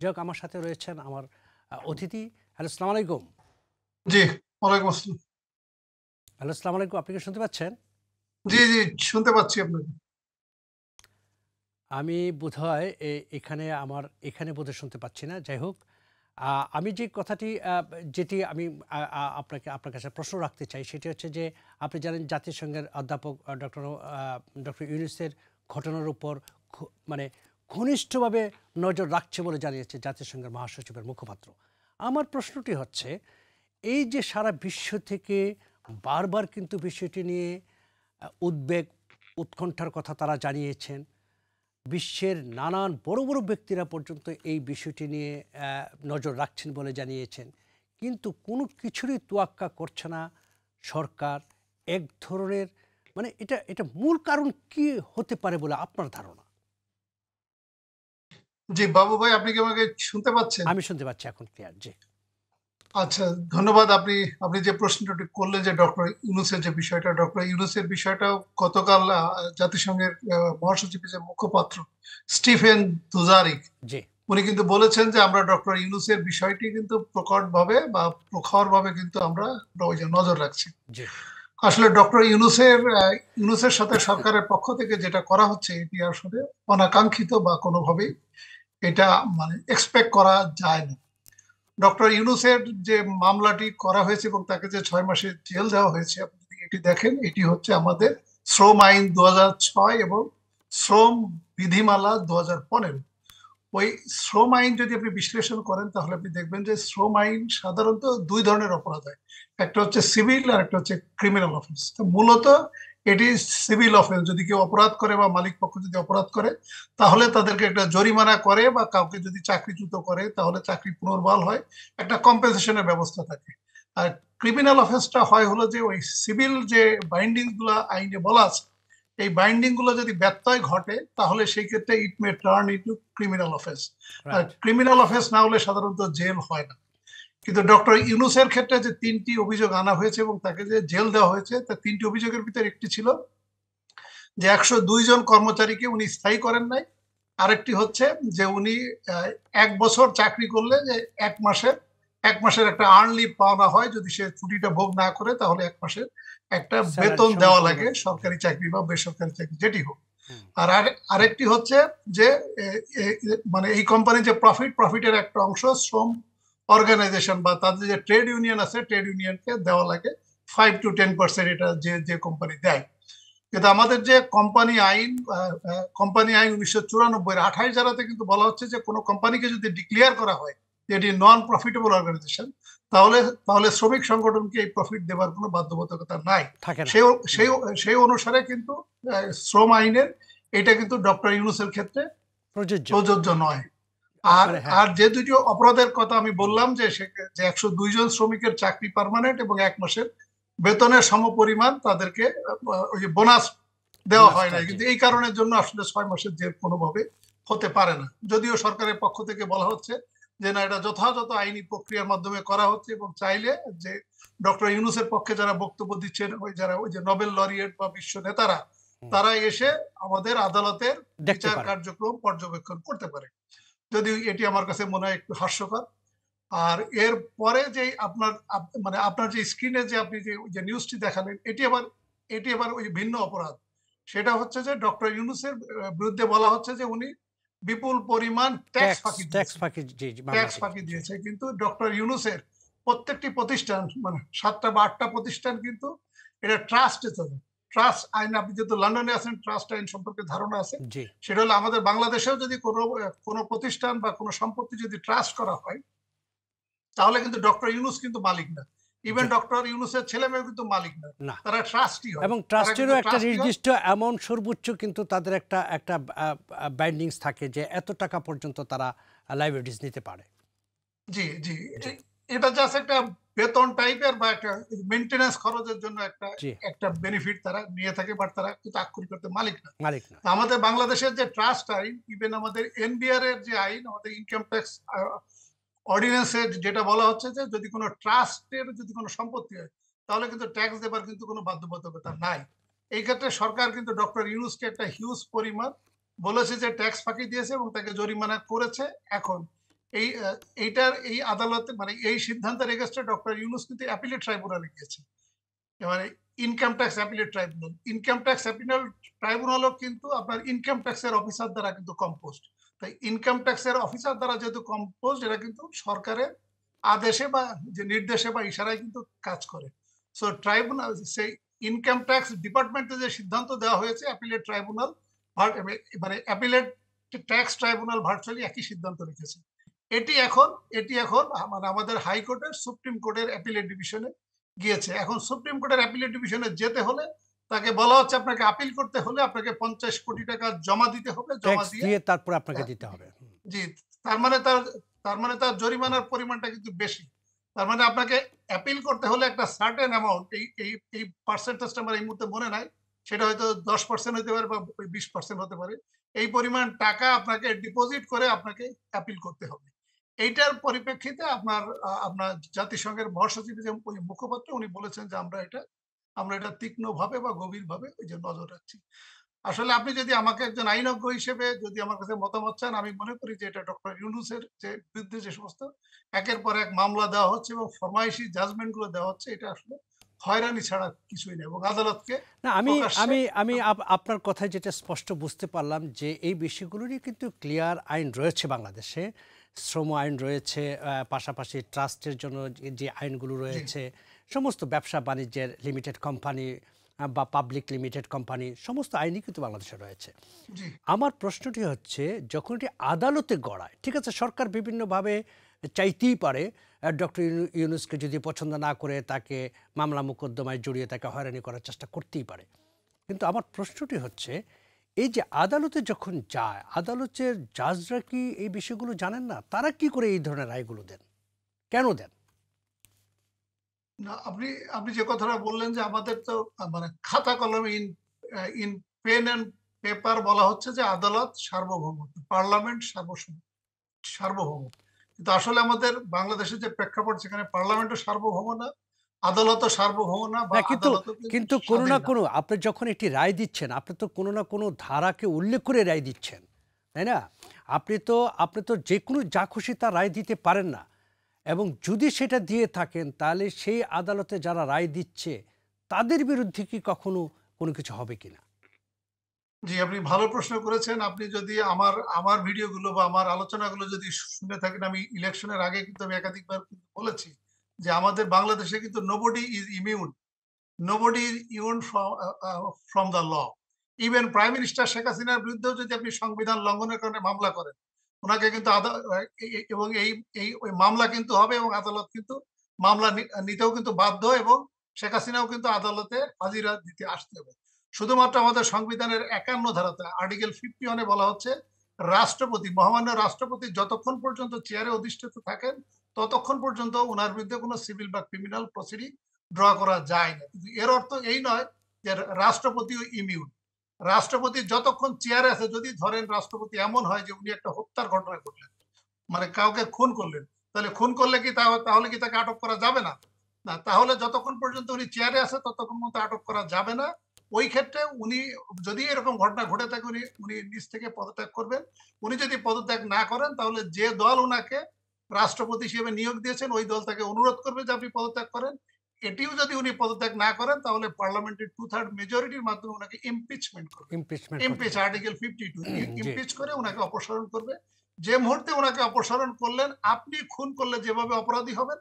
যাই হোক, আমার সাথে রয়েছেন আমার অতিথি। হ্যালো, আসসালামু আলাইকুম। জি, ওয়ালাইকুম আসসালাম। হ্যালো, আসসালামু আলাইকুম। আপনি কি শুনতে পাচ্ছেন? জি, জি, শুনতে পাচ্ছি আপনাকে। আমি বোধহয় এখানে বোধহয় শুনতে পাচ্ছি না। যাই হোক, আমি যে কথাটি যেটি আমি আপনার কাছে প্রশ্ন রাখতে চাই সেটি হচ্ছে যে, আপনি জানেন জাতিসংঘের অধ্যাপক ডক্টর ইউনূসের ঘটনার উপর মানে ঘনিষ্ঠভাবে নজর রাখছে বলে জানিয়েছে জাতিসংঘের মহাসচিবের মুখপাত্র। আমার প্রশ্নটি হচ্ছে, এই যে সারা বিশ্ব থেকে বারবার কিন্তু বিষয়টি নিয়ে উদ্বেগ, উৎকণ্ঠার কথা তারা জানিয়েছেন। বিশ্বের নানান বড় বড় ব্যক্তিরা পর্যন্ত এই বিষয়টি নিয়ে নজর রাখছেন বলে জানিয়েছেন, কিন্তু কোনো কিছুরই তোয়াক্কা করছে না সরকার। এক ধরনের মানে এটা এটা মূল কারণ কি হতে পারে বলে আপনার ধারণা? জি, বাবু ভাই, আপনি কি আমাকে শুনতে পাচ্ছেন? আমি শুনতে পাচ্ছি এখন ক্লিয়ার। জি। আচ্ছা, ধন্যবাদ। আপনি আপনি যে প্রশ্নটি করলেন যে ডক্টর ইউনূসের যে বিষয়টা, ডক্টর ইউনূসের বিষয়টাও গতকাল জাতিসংঘের মহাসচিবের যে মুখপাত্র স্টিফেন দুজারিক জি। উনি কিন্তু বলেছেন যে আমরা ডক্টর ইউনূসের বিষয়টি কিন্তু প্রকটভাবে বা প্রখরভাবে কিন্তু আমরা ওই যে নজর রাখছি। জি। আসলে ডক্টর ইউনূসের সাথে সরকারের পক্ষ থেকে যেটা করা হচ্ছে এটি আসলে অনাকাঙ্ক্ষিত বা কোনোভাবেই এটা মানে এক্সপেক্ট করা যায় না। ডক্টর ইউনূসের যে মামলাটি করা হয়েছে এবং তাকে যে 6 মাসের জেল দেওয়া হয়েছে, আপনি যদি এটি দেখেন, এটি হচ্ছে আমাদের শ্রম আইন 2006 এবং শ্রম বিধিমালা 2015। ওই শ্রম আইন যদি আপনি বিশ্লেষণ করেন তাহলে আপনি দেখবেন যে শ্রম আইন সাধারণত দুই ধরনের অপরাধ হয়। একটা হচ্ছে সিভিল আর একটা হচ্ছে ক্রিমিনাল অফেন্স। তো মূলত এটি সিভিল অফেন্স। যদি কেউ অপরাধ করে বা মালিক পক্ষ যদি অপরাধ করে তাহলে তাদেরকে একটা জরিমানা করে, বা কাউকে যদি চাকরিচ্যুত করে তাহলে চাকরি পুনর্বহাল হয়, একটা কম্পেনসেশনের ব্যবস্থা থাকে। আর ক্রিমিনাল অফেন্সটা হয় হলো যে ওই সিভিল যে বাইন্ডিং গুলা আইনে বলা আছে, এই বাইন্ডিং গুলো যদি ব্যত্যয় ঘটে তাহলে সেই ক্ষেত্রে ইট মে টার্ন ইনটু ক্রিমিনাল অফেন্স। আর রাইট। ক্রিমিনাল অফেন্স না হলে সাধারণত জেল হয় না। কিন্তু ডক্টর ইউনূসের ক্ষেত্রে যে 3টি অভিযোগ আনা হয়েছে এবং তাকে যে জেল দেওয়া হয়েছে, তার 3টি অভিযোগের ভিতরে একটি ছিল যে 102 জন কর্মচারীকে উনি স্থায়ী করেন নাই। আরেকটি হচ্ছে যে উনি 1 বছর চাকরি করলে যে 1 মাসের একটা আর্ন লিভ পাওনা হয়, যদি সে ছুটিটা ভোগ না করে তাহলে 1 মাসের একটা স্যালারি বেতন দেওয়া লাগে, সমপরিমাণ। জি। সরকারি চাকরি বা বেসরকারি চাকরি যেটি হোক। হুম। আরেকটি হচ্ছে যে এ, এ, মানে এই কোম্পানির যে প্রফিটের একটা অংশ শ্রম অর্গানাইজেশন বা তাদের যে ট্রেড ইউনিয়ন আছে, ট্রেড ইউনিয়নকে দেওয়া লাগে 5 to 10%, এটা যে যে কোম্পানি দেয়। কিন্তু আমাদের যে কোম্পানি আইন 1994 28 ধারাতে কিন্তু বলা হচ্ছে যে কোনো কোম্পানিকে যদি ডিক্লেয়ার করা হয় যে এটি নন প্রফিটেবল অর্গানাইজেশন, তাহলে তাহলে শ্রমিক সংগঠনকে এই প্রফিট দেওয়ার কোনো বাধ্যবাধকতা নাই। থাকে না। সেই হুম। সেই সেই অনুসারে কিন্তু শ্রম আইনের এটা কিন্তু ডক্টর ইউনূসের ক্ষেত্রে প্রযোজ্য। প্রযোজ্য নয়। আর মানে হ্যাঁ। আর যে দুটি অপরাধের কথা আমি বললাম যে যে 102 জন শ্রমিকের চাকরি পার্মানেন্ট এবং 1 মাসের বেতনের সমপরিমাণ তাদেরকে ওই যে বোনাস দেওয়া হয় বোনাসটা। না, জি। কিন্তু এই কারণের জন্য আসলে 6 মাসের জেল কোনোভাবে হতে পারে না। যদিও সরকারের পক্ষ থেকে বলা হচ্ছে যে না, এটা যথাযথ আইনি প্রক্রিয়ার মাধ্যমে করা হচ্ছে এবং চাইলে যে ডক্টর ইউনূসের পক্ষে যারা বক্তব্য দিচ্ছেন, ওই যে নোবেল লরিয়েট বা বিশ্ব নেতারা, হুম। তারা এসে আমাদের আদালতের দেখতে বিচার পারেন। কার্যক্রম পর্যবেক্ষণ করতে পারে। যদিও এটি আমার কাছে মনে হয় একটু হাস্যকর। আর এর পরে যে মানে আপনার যে স্ক্রিনে যে আপনি যে নিউজটি দেখালেন, এটি আবার ওই ভিন্ন অপরাধ। সেটা হচ্ছে যে ডক্টর ইউনূসের বিরুদ্ধে বলা হচ্ছে যে উনি বিপুল পরিমাণ ট্যাক্স ট্যাক্স ফাঁকি ট্যাক্স দিয়েছে। ফাঁকি। জি, জি, ট্যাক্স মামলাটি। ফাঁকি জি। দিয়েছে, কিন্তু ডক্টর ইউনূসের প্রত্যেকটি প্রতিষ্ঠান, মানে 7টা বা 8টা প্রতিষ্ঠান কিন্তু এটা ট্রাস্টে চলে। ট্রাস্ট আইন, আপনি যেহেতু লন্ডনে আছেন, ট্রাস্ট আইন সম্পর্কে ধারণা আছে। জি। সেটা হলো আমাদের বাংলাদেশেও যদি কোনো প্রতিষ্ঠান বা কোনো সম্পত্তি যদি ট্রাস্ট করা হয় তাহলে কিন্তু ডক্টর ইউনূস কিন্তু মালিক না। জি। ইভেন ডক্টর ইউনূসের ছেলে মেয়েও কিন্তু মালিক না। না। তারা ট্রাস্টি হয়। এবং তারা কিন্তু ট্রাস্টেরও একটা ট্রাস্টি হয়। নির্দিষ্ট অ্যামাউন্ট, সর্বোচ্চ কিন্তু তাদের একটা একটা বাইন্ডিংস থাকে যে এত টাকা পর্যন্ত তারা লাইবিলিটিস নিতে পারে। জি, জি। জি। এটা জাস্ট একটা বেতন টাইপের বা একটা মেইনটেনেন্স খরচের জন্য একটা জি। একটা বেনিফিট তারা নিয়ে থাকে, বাট তারা কিন্তু আক্ষরিক অর্থে মালিক না। মালিক না। তা আমাদের বাংলাদেশের যে ট্রাস্ট আইন, ইভেন আমাদের এনবিআর এর যে আইন, আমাদের ইনকাম ট্যাক্স অর্ডিন্যান্সে যেটা বলা হচ্ছে যে যদি কোনো ট্রাস্টের যদি কোনো সম্পত্তি হয় তাহলে কিন্তু ট্যাক্স দেবার কিন্তু কোনো বাধ্যবাধকতা নাই। এই ক্ষেত্রে সরকার কিন্তু ডক্টর ইউনূসকে একটা হিউজ পরিমাণ বলেছে যে ট্যাক্স ফাঁকি দিয়েছে এবং তাকে জরিমানা করেছে। এখন এই আদালতে মানে এই সিদ্ধান্তের এগেস্টে ডক্টর ইউনূস কিন্তু অ্যাপিলেট ট্রাইব্যুনালে গিয়েছে। মানে income tax appellate tribunal, income tax appellate ট্রাইব্যুনালও কিন্তু আপনার ইনকাম ট্যাক্সের অফিসার দ্বারা কিন্তু কম্পোজড। তাই ইনকাম ট্যাক্সের অফিসার দ্বারা যেহেতু কম্পোজড, এরা কিন্তু সরকারের আদেশে বা যে নির্দেশে বা ইশারায় কিন্তু কাজ করে। সো ট্রাইব্যুনাল সেই ইনকাম ট্যাক্স ডিপার্টমেন্টে যে সিদ্ধান্ত দেওয়া হয়েছে, অ্যাপিলেট ট্রাইব্যুনাল মানে অ্যাপিলেট ট্যাক্স ট্রাইব্যুনাল ভার্চুয়ালি একই সিদ্ধান্ত রেখেছে। এটি এখন মানে আমাদের হাইকোর্টের সুপ্রিম কোর্টের অ্যাপিলেট ডিভিশনে গিয়েছে। এখন সুপ্রিম কোর্টের অ্যাপিলেট ডিভিশনে যেতে হলে তাকে বলা হচ্ছে আপনাকে আপিল করতে হলে আপনাকে 50 কোটি টাকা জমা দিতে হবে, জমা ট্যাক্স দিয়ে দিয়ে তারপরে আপনাকে দিতে হবে। জি, তার মানে তার জরিমানার পরিমাণটা কিন্তু বেশি। তার মানে আপনাকে অ্যাপিল করতে হলে একটা সার্টেন অ্যামাউন্ট, এই পার্সেন্টেজটা আমার এই মুহূর্তে মনে নাই, সেটা হয়তো 10% হতে পারে বা 20% হতে পারে। এই পরিমাণ টাকা আপনাকে ডিপোজিট করে আপনাকে অ্যাপিল করতে হবে। এইটার পরিপ্রেক্ষিতে আপনার জাতিসংঘের মহাসচিব যে মুখপাত্র উনি বলেছেন যে আমরা এটা তীক্ষ্ণভাবে বা গভীরভাবে ওই যে নজর রাখছি। আসলে আপনি যদি আমাকে একজন আইনজ্ঞ হিসেবে যদি আমার কাছে মতামত চান, আমি মনে করি যে এটা ডক্টর ইউনূসের যে বিরুদ্ধে যে সমস্ত একের পর এক মামলা দেওয়া হচ্ছে এবং ফরমাইশি জাজমেন্ট গুলো দেওয়া হচ্ছে, এটা আসলে হয়রানি ছাড়া কিছুই নেই এবং আদালতকে না, আমি প্রকাশ্যে আমি আমি আপনার কথায় যেটা স্পষ্ট বুঝতে পারলাম যে এই বিষয়গুলোরই কিন্তু ক্লিয়ার আইন রয়েছে বাংলাদেশে। শ্রম আইন রয়েছে, পাশাপাশি ট্রাস্টের জন্য যে আইনগুলো জি রয়েছে, সমস্ত ব্যবসা বাণিজ্যের লিমিটেড কোম্পানি বা পাবলিক লিমিটেড কোম্পানি, সমস্ত আইনই কিন্তু বাংলাদেশে রয়েছে। জি আমার প্রশ্নটি হচ্ছে, যখন এটি আদালতে গড়ায়, ঠিক আছে, সরকার বিভিন্নভাবে চাইতেই পারে ডক্টর ইউনূসকে যদি পছন্দ না করে তাকে মামলা মোকদ্দমায় জড়িয়ে তাকে হয়রানি করার চেষ্টা করতেই পারে। কিন্তু আমার প্রশ্নটি হচ্ছে, এই যে আদালতে যখন যায়, আদালতের জাজরা কি এই বিষয়গুলো জানেন না? তারা কি করে এই ধরনের রায়গুলো দেন, কেন দেন? না, আপনি আপনি যে কথাটা বললেন যে আমাদের তো মানে খাতা কলমে ইন পেন এন্ড পেপার বলা হচ্ছে যে আদালত সার্বভৌম, পার্লামেন্ট সার্বভৌম। কিন্তু আসলে আমাদের বাংলাদেশের যে প্রেক্ষাপট, সেখানে পার্লামেন্টও সার্বভৌম না, আদালতও সার্বভৌম না, বা না, কিন্তু আদালতও কিন্তু কিন্তু কোনো স্বাধীন না না। কোনো, আপনি যখন একটি রায় দিচ্ছেন, আপনি তো কোনো না কোনো ধারাকে উল্লেখ করে রায় দিচ্ছেন, তাই না? আপনি তো যে কোনো যা খুশি তা রায় দিতে পারেন না। এবং যদি সেটা দিয়ে থাকেন, তাহলে সেই আদালতে যারা রায় দিচ্ছে তাদের বিরুদ্ধে কি কখনো কোনো কিছু হবে কিনা? জি, আপনি ভালো প্রশ্ন করেছেন। আপনি যদি আমার আমার ভিডিওগুলো বা আমার আলোচনাগুলো যদি শুনে থাকেন, আমি ইলেকশনের আগে কিন্তু আমি একাধিকবার কিন্তু বলেছি যে আমাদের বাংলাদেশে কিন্তু nobody is immune, nobody is immune from the law. Even prime minister Sheikh হাসিনার বিরুদ্ধেও যদি আপনি সংবিধান লঙ্ঘনের কারণে মামলা করেন, ওনাকে কিন্তু এবং ওই মামলা কিন্তু হবে এবং আদালত কিন্তু মামলা নিতেও কিন্তু বাধ্য, এবং শেখ হাসিনাও কিন্তু আদালতে হাজিরা দিতে আসতে হবে। শুধুমাত্র আমাদের সংবিধানের ৫১ ধারাতে আর্টিকেল 51 বলা হচ্ছে রাষ্ট্রপতি, মহামান্য রাষ্ট্রপতি যতক্ষণ পর্যন্ত চেয়ারে অধিষ্ঠিত থাকেন ততক্ষণ পর্যন্ত ওনার বিরুদ্ধে কোনো সিভিল বা ক্রিমিনাল প্রসিডিং ড্র করা যায় না। কিন্তু এর অর্থ এই নয় যে রাষ্ট্রপতিও ইমিউন। রাষ্ট্রপতি যতক্ষণ চেয়ারে আছে, যদি ধরেন রাষ্ট্রপতি এমন হয় যে উনি একটা হত্যার ঘটনা ঘটলেন, মানে কাউকে খুন করলেন, তাহলে খুন করলে কি তাহলে কি তাকে আটক করা যাবে না? না, তাহলে যতক্ষণ পর্যন্ত উনি চেয়ারে আছে ততক্ষণ পর্যন্ত আটক করা যাবে না। ওই ক্ষেত্রে উনি যদি এরকম ঘটনা ঘটে থাকে, উনি উনি নিজ থেকে পদত্যাগ করবেন। উনি যদি পদত্যাগ না করেন, তাহলে যে দল উনাকে রাষ্ট্রপতি হিসেবে নিয়োগ দিয়েছেন ওই দল তাকে অনুরোধ করবে যে আপনি পদত্যাগ করেন। এটিও যদি উনি পদত্যাগ না করেন, তাহলে পার্লামেন্টের 2/3 মেজরিটির মাধ্যমে ওনাকে ইমপিচমেন্ট করবে। ইমপিচমেন্ট করতে ইমপিচ পারে। আর্টিকেল 52 জি। ইমপিচ করে ওনাকে অপসারণ করবে। যে মুহূর্তে ওনাকে অপসারণ করলেন, আপনি খুন করলে যেভাবে অপরাধী হবেন,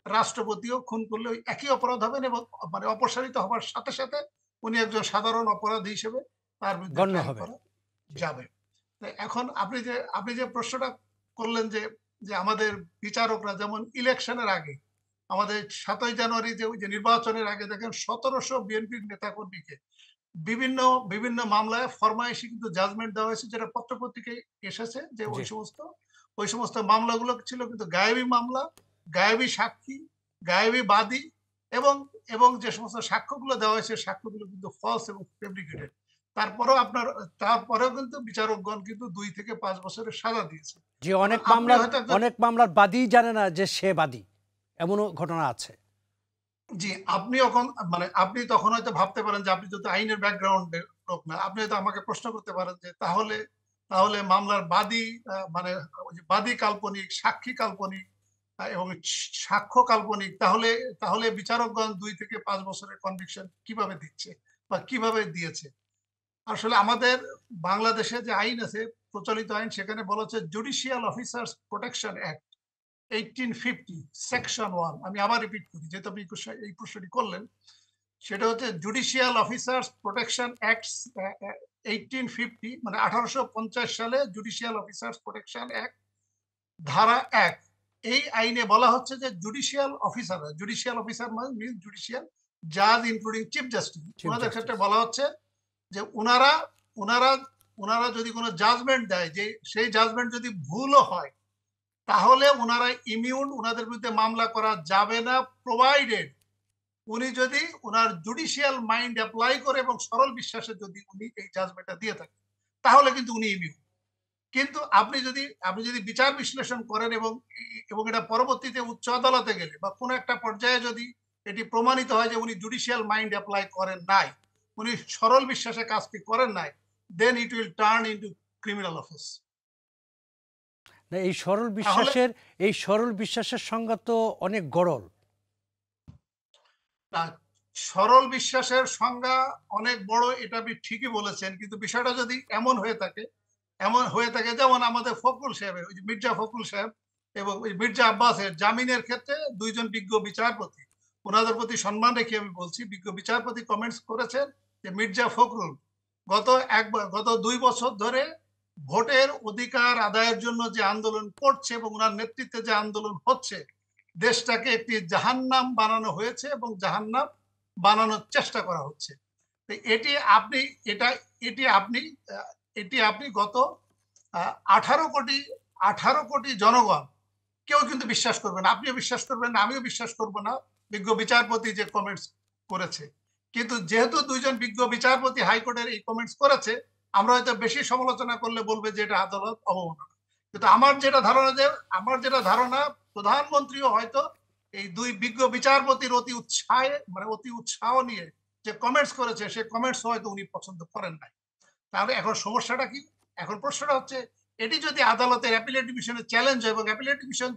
রাষ্ট্রপতিও খুন করলে ওই একই অপরাধ হবেন, এবং মানে অপসারিত হবার সাথে সাথে উনি একজন সাধারণ অপরাধী হিসেবে তার বিরুদ্ধে গণ্য ট্রায়াল হবে। করা জি। যাবে। এখন আপনি যে প্রশ্নটা করলেন যে যে আমাদের বিচারকরা যেমন ইলেকশনের আগে, আমাদের ৭ই জানুয়ারি যে ওই যে নির্বাচনের আগে দেখেন ১৭০০ বিএনপির নেতাকর্মীকে বিভিন্ন বিভিন্ন মামলায় ফরমায়েশি কিন্তু জাজমেন্ট দেওয়া হয়েছে, যেটা পত্রপত্রিকায় এসেছে যে জি। ওই সমস্ত মামলাগুলো ছিল কিন্তু গায়েবী মামলা, গায়েবী সাক্ষী, গায়েবী বাদী, এবং এবং যে সমস্ত সাক্ষ্যগুলো দেওয়া হয়েছে সাক্ষ্যগুলো কিন্তু ফলস এবং ফেব্রিকেটেড। তারপরেও কিন্তু বিচারকগণ কিন্তু ২ থেকে ৫ বছরের সাজা দিয়েছে। যে এখন অনেক আপনি মামলার হয়তো একজন, অনেক মামলার বাদীই জানে না যে সে বাদী, এমনও ঘটনা আছে। জি, আপনি তখন হয়তো ভাবতে পারেন যে আপনি যেহেতু আইনের ব্যাকগ্রাউন্ডের লোক না, আপনি হয়তো আমাকে প্রশ্ন করতে পারেন যে তাহলে মামলার বাদী মানে ওই যে বাদী কাল্পনিক, সাক্ষী কাল্পনিক এবং সাক্ষ্য কাল্পনিক, তাহলে তাহলে বিচারকগণ 2 থেকে 5 বছরের কনভিকশন কিভাবে দিচ্ছে বা কিভাবে দিয়েছে? আসলে আমাদের বাংলাদেশে যে আইন আছে, প্রচলিত আইন, সেখানে বলা হচ্ছে judicial officers protection act 1850 section 1। আমি আবার রিপিট করি, যেহেতু আপনি এই প্রশ্নটি করলেন। সেটা হচ্ছে জুডিশিয়াল অফিসার্স প্রোটেকশন অ্যাক্ট 1850, মানে 1850 সালে জুডিশিয়াল অফিসার্স প্রোটেকশন অ্যাক্ট ধারা 1। এই আইনে বলা হচ্ছে যে জুডিশিয়াল অফিসার মানে মিন জুডিশিয়াল জাজ ইনক্লুডিং চিফ জাস্টিস, ওনাদের ক্ষেত্রে বলা হচ্ছে যে ওনারা ওনারা ওনারা যদি কোনো জাজমেন্ট দেয়, যে সেই জাজমেন্ট যদি ভুলও হয়, তাহলে ওনারা ইমিউন, ওনাদের বিরুদ্ধে মামলা করা যাবে না, প্রোভাইডেড উনি যদি ওনার জুডিশিয়াল মাইন্ড অ্যাপ্লাই করে এবং সরল বিশ্বাসে যদি উনি এই জাজমেন্টটা দিয়ে থাকেন, তাহলে কিন্তু উনি ইমিউন। কিন্তু আপনি যদি বিচার বিশ্লেষণ করেন এবং এবং এটা পরবর্তীতে উচ্চ আদালতে গেলে বা কোনো একটা পর্যায়ে যদি এটি প্রমাণিত হয় যে উনি জুডিশিয়াল মাইন্ড অ্যাপ্লাই করেন নাই, উনি সরল বিশ্বাসে কাজটি করেন নাই, then it will turn into criminal offence. না, তাহলে এই সরল বিশ্বাসের সংজ্ঞা তো অনেক গরল। সরল বিশ্বাসের সংজ্ঞা অনেক বড়, এটা আপনি ঠিকই বলেছেন, কিন্তু বিষয়টা যদি এমন হয়ে থাকে যেমন আমাদের ফখরুল সাহেবের, ওই যে মির্জা ফখরুল সাহেব এবং ওই মির্জা আব্বাসের জামিনের ক্ষেত্রে দুইজন বিজ্ঞ বিচারপতি, ওনাদের প্রতি সম্মান রেখে আমি বলছি, বিজ্ঞ বিচারপতি কমেন্টস করেছেন যে মির্জা ফখরুল গত 2 বছর ধরে ভোটের অধিকার আদায়ের জন্য যে আন্দোলন করছে এবং ওনার নেতৃত্বে যে আন্দোলন হচ্ছে, দেশটাকে একটি জাহান্নাম বানানো হয়েছে এবং জাহান্নাম বানানোর চেষ্টা করা হচ্ছে। এটি আপনি এটা এটি আপনি এটি আপনি গত 18 কোটি জনগণ কেউ কিন্তু বিশ্বাস করবে না, আপনিও বিশ্বাস করবেন না, আমিও বিশ্বাস করব না, বিজ্ঞ বিচারপতি যে কমেন্টস করেছে। কিন্তু যেহেতু দুইজন বিজ্ঞ বিচারপতি হাইকোর্টের এই কমেন্টস করেছে, আমরা হয়তো বেশি সমালোচনা করলে বলবে যে এটা আদালত অবমাননা। কিন্তু আমার যেটা ধারণা প্রধানমন্ত্রীও হয়তো এই দুই বিজ্ঞ বিচারপতির অতি উৎসাহ নিয়ে যে কমেন্টস করেছে, সে কমেন্টস হয়তো উনি পছন্দ করেন নাই। তাহলে এখন সমস্যাটা কি? এখন প্রশ্নটা হচ্ছে, এটি যদি আদালতের অ্যাপিলেট ডিভিশনে চ্যালেঞ্জ হয় এবং অ্যাপিলেট ডিভিশন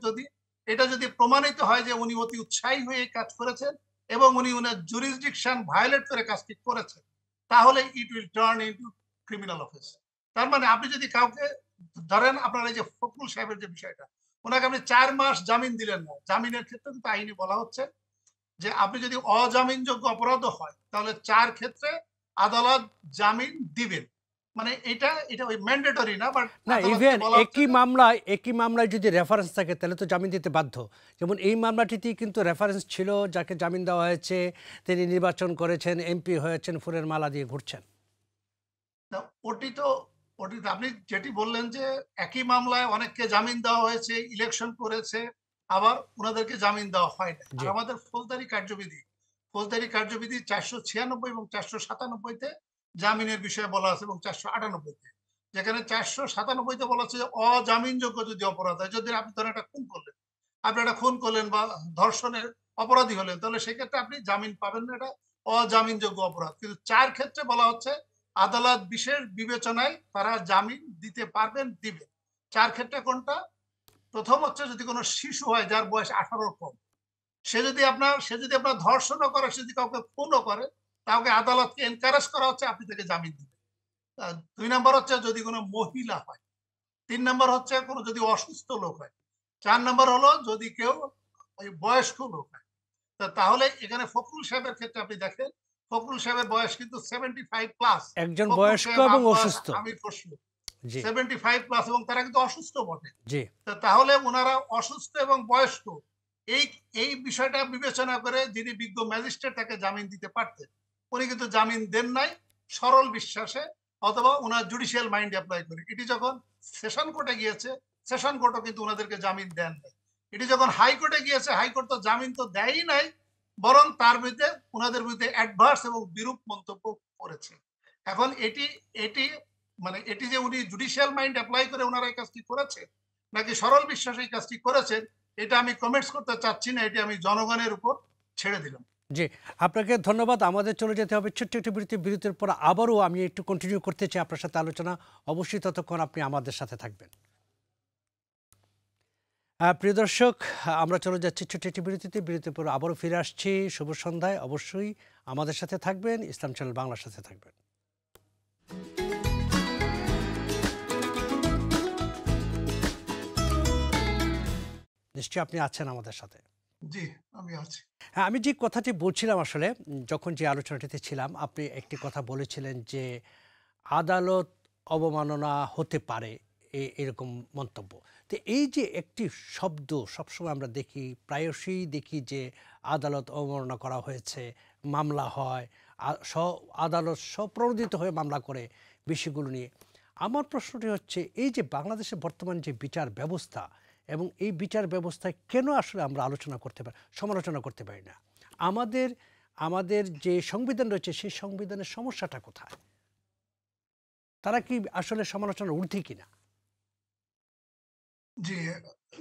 যদি প্রমাণিত হয় যে উনি অতি উৎসাহী হয়ে কাজ করেছেন এবং উনি ওনার জুরিসডিকশন ভায়োলেট করে কাজটি করেছেন, তাহলে ইট will turn into criminal offence. তার মানে আপনি যদি কাউকে ধরেন, আপনার এই যে ফখরুল সাহেবের যে বিষয়টা, ওনাকে আপনি 4 মাস জামিন দিলেন না, জামিনের ক্ষেত্রে কিন্তু আইনে বলা হচ্ছে যে আপনি যদি অজামিনযোগ্য অপরাধ হয়, তাহলে 4 ক্ষেত্রে আদালত জামিন দিবেন। মানে এটা ওই ম্যান্ডেটরি না, বাট না, ইভেন একই মামলায় যদি রেফারেন্স থাকে তাহলে তো জামিন দিতে বাধ্য। যেমন এই মামলাটিতেই কিন্তু রেফারেন্স ছিল, যাকে জামিন দেওয়া হয়েছে তিনি নির্বাচন করেছেন, এমপি হয়েছেন, ফুলের মালা দিয়ে ঘুরছেন। ওটি তো আপনি যেটি বললেন যে একই মামলায় অনেককে জামিন দেওয়া হয়েছে, ইলেকশন করেছে, আবার ওনাদেরকে জামিন দেওয়া হয় না। আর আমাদের ফৌজদারি কার্যবিধি 496 এবং 497-তে জামিনের বিষয়ে বলা আছে এবং 498-তে, যেখানে 497-তে বলা আছে যে অজামিনযোগ্য যদি অপরাধ হয়, যদি আপনি ধরেন একটা খুন করলেন বা ধর্ষণের অপরাধী হলেন, তাহলে সেক্ষেত্রে আপনি জামিন পাবেন না, এটা অজামিনযোগ্য অপরাধ। কিন্তু 4 ক্ষেত্রে বলা হচ্ছে আদালত বিশেষ বিবেচনায় তারা জামিন দিতে পারবেন, দিবেন। 4 ক্ষেত্রে কোনটা? প্রথম হচ্ছে যদি কোনো শিশু হয় যার বয়স 18-র কম, সে যদি আপনার ধর্ষণও করে, সে যদি কাউকে খুনও করে, তাকে আদালতকে এনকারেজ করা হচ্ছে আপনি তাকে জামিন দিবেন। 2 নম্বর হচ্ছে যদি কোনো মহিলা হয়। 3 নম্বর হচ্ছে কোনো যদি অসুস্থ লোক হয়। 4 নম্বর হলো যদি কেউ ওই বয়স্ক লোক হয়। তাহলে এখানে ফখরুল সাহেবের ক্ষেত্রে আপনি দেখেন, ফখরুল সাহেবের বয়স কিন্তু 75 প্লাস। একজন বয়স্ক এবং অসুস্থ। আমি প্রশ্ন 75 প্লাস এবং তারা কিন্তু অসুস্থ বটে। জি, তাহলে ওনারা অসুস্থ এবং বয়স্ক, এই বিষয়টা বিবেচনা করে যিনি বিজ্ঞ ম্যাজিস্ট্রেট তাকে জামিন দিতে পারতেন, উনি কিন্তু জামিন দেন নাই সরল বিশ্বাসে অথবা ওনার জুডিশিয়াল মাইন্ড অ্যাপ্লাই করে। এটি যখন সেশন কোর্টে গিয়েছে, সেশন কোর্টও কিন্তু ওনাদেরকে জামিন দেন নাই। এটি যখন হাইকোর্টে গিয়েছে, হাইকোর্ট তো জামিন তো দেয়ই নাই, বরং তার বিরুদ্ধে ওনাদের বিরুদ্ধে অ্যাডভার্স এবং বিরূপ মন্তব্য করেছে। এখন এটি যে উনি জুডিশিয়াল মাইন্ড অ্যাপ্লাই করে ওনারা এই কাজটি করেছে নাকি সরল বিশ্বাসে এই কাজটি করেছেন, এটা আমি কমেন্টস করতে চাচ্ছি না, এটি আমি জনগণের উপর ছেড়ে দিলাম। জি, আপনাকে ধন্যবাদ। আমাদের চলে যেতে হবে ছোট্ট একটি বিরতি। বিরতির পর আবারও আমি একটু কন্টিনিউ করতে চাই আপনার সাথে আলোচনা। অবশ্যই ততক্ষণ আপনি আমাদের সাথে থাকবেন। প্রিয় দর্শক, আমরা চলে যাচ্ছি ছোট্ট একটি বিরতিতে। বিরতির পর আবারও ফিরে আসছি। শুভ সন্ধ্যায়। অবশ্যই আমাদের সাথে থাকবেন। ইসলাম চ্যানেল বাংলার সাথে থাকবেন। নিশ্চয়ই আপনি আছেন আমাদের সাথে। জি, আমি আছি। হ্যাঁ, আমি যে কথাটি বলছিলাম আসলে যখন যে আলোচনাটিতে ছিলাম, আপনি একটি কথা বলেছিলেন যে আদালত অবমাননা হতে পারে এরকম মন্তব্য। তো এই যে একটি শব্দ সবসময় আমরা দেখি, প্রায়শই দেখি যে আদালত অবমাননা করা হয়েছে, মামলা হয়, আদালত স্বপ্রণোদিত হয়ে মামলা করে বিষয়গুলো নিয়ে। আমার প্রশ্নটি হচ্ছে এই যে বাংলাদেশের বর্তমান যে বিচার ব্যবস্থা এবং এই বিচার ব্যবস্থায় কেন আসলে আমরা আলোচনা করতে পারি, সমালোচনা করতে পারি না? আমাদের আমাদের যে সংবিধান রয়েছে সেই সংবিধানের সমস্যাটা কোথায়? তারা কি আসলে সমালোচনার ঊর্ধ্বে কিনা? জি,